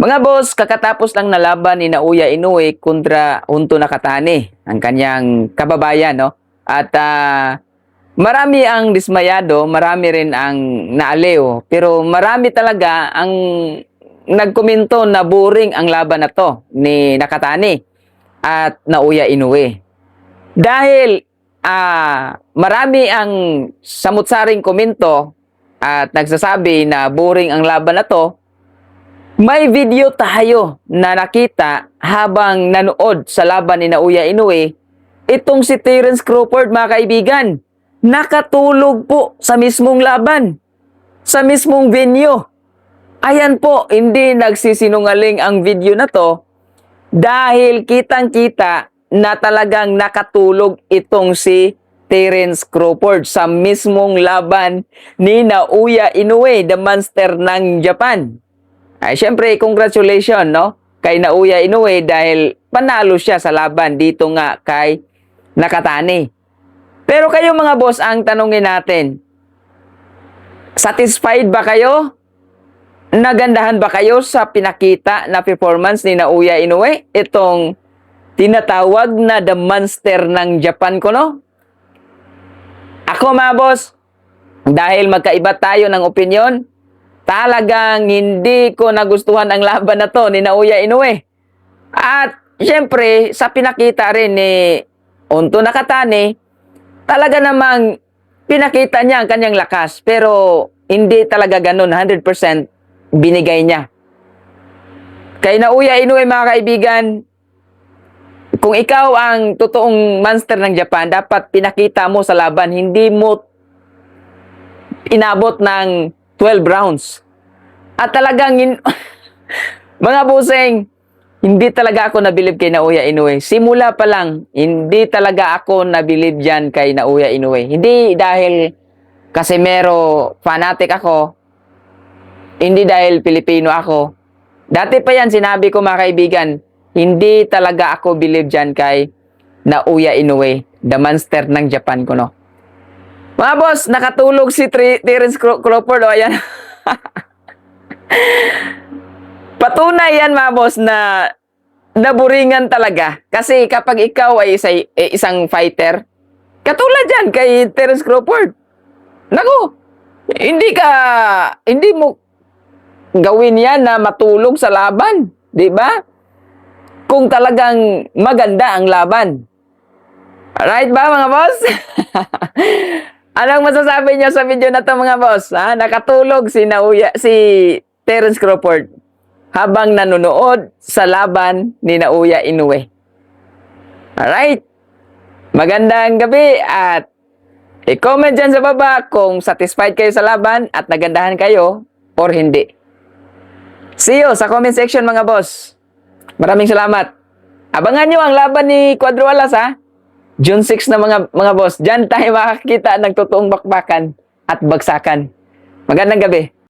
Mga boss, kakatapos lang na laban ni Naoya Inoue kontra Junto Nakatani, ang kanyang kababayan, no? At marami ang dismayado, marami rin ang naaliw, pero marami talaga ang nagkomento na boring ang laban na to ni Nakatani at Naoya Inoue. Dahil marami ang samut-saring komento at nagsasabi na boring ang laban na to, may video tayo na nakita habang nanood sa laban ni Naoya Inoue. Itong si Terence Crawford, mga kaibigan, nakatulog po sa mismong laban, sa mismong venue. Ayan po, hindi nagsisinungaling ang video na to dahil kitang-kita na talagang nakatulog itong si Terence Crawford sa mismong laban ni Naoya Inoue, the monster ng Japan. Ay, syempre, congratulations, no? Kay Naoya Inoue dahil panalo siya sa laban dito nga kay Nakatani. Pero kayo mga boss, ang tanungin natin, satisfied ba kayo? Nagandahan ba kayo sa pinakita na performance ni Naoya Inoue? Itong tinatawag na the monster ng Japan ko, no? Ako mga boss, dahil magkaiba tayo ng opinion, talagang hindi ko nagustuhan ang laban na to ni Naoya Inoue. At syempre, sa pinakita rin ni Junto Nakatani, talaga namang pinakita niya ang kanyang lakas. Pero hindi talaga ganun, 100% binigay niya. Kay Naoya Inoue, mga kaibigan, kung ikaw ang totoong monster ng Japan, dapat pinakita mo sa laban, hindi mo inabot ng 12 rounds. At talagang, mga buseng, hindi talaga ako nabilib kay Naoya Inoue. Simula pa lang, hindi talaga ako nabilib dyan kay Naoya Inoue. Hindi dahil Casimero fanatic ako, hindi dahil Pilipino ako. Dati pa yan, sinabi ko mga kaibigan, hindi talaga ako bilib dyan kay Naoya Inoue, the monster ng Japan ko, no? Mga boss, nakatulog si Terence Crawford, o ayan. Patunay yan, mga boss, na naburingan talaga. Kasi kapag ikaw ay isang fighter, katulad yan kay Terence Crawford, naku, hindi mo gawin yan na matulog sa laban, di ba? Kung talagang maganda ang laban. Right ba, mga boss? Anong masasabi niyo sa video na to, mga boss? Nakatulog si Terence Crawford habang nanonood sa laban ni Naoya Inoue. Alright? Magandang gabi at i-comment dyan sa baba kung satisfied kayo sa laban at nagandahan kayo or hindi. See you sa comment section, mga boss. Maraming salamat. Abangan nyo ang laban ni Cuadro Alas, June 6 na mga boss. Diyan tayo makakita ng totoong bakbakan at bagsakan. Magandang gabi.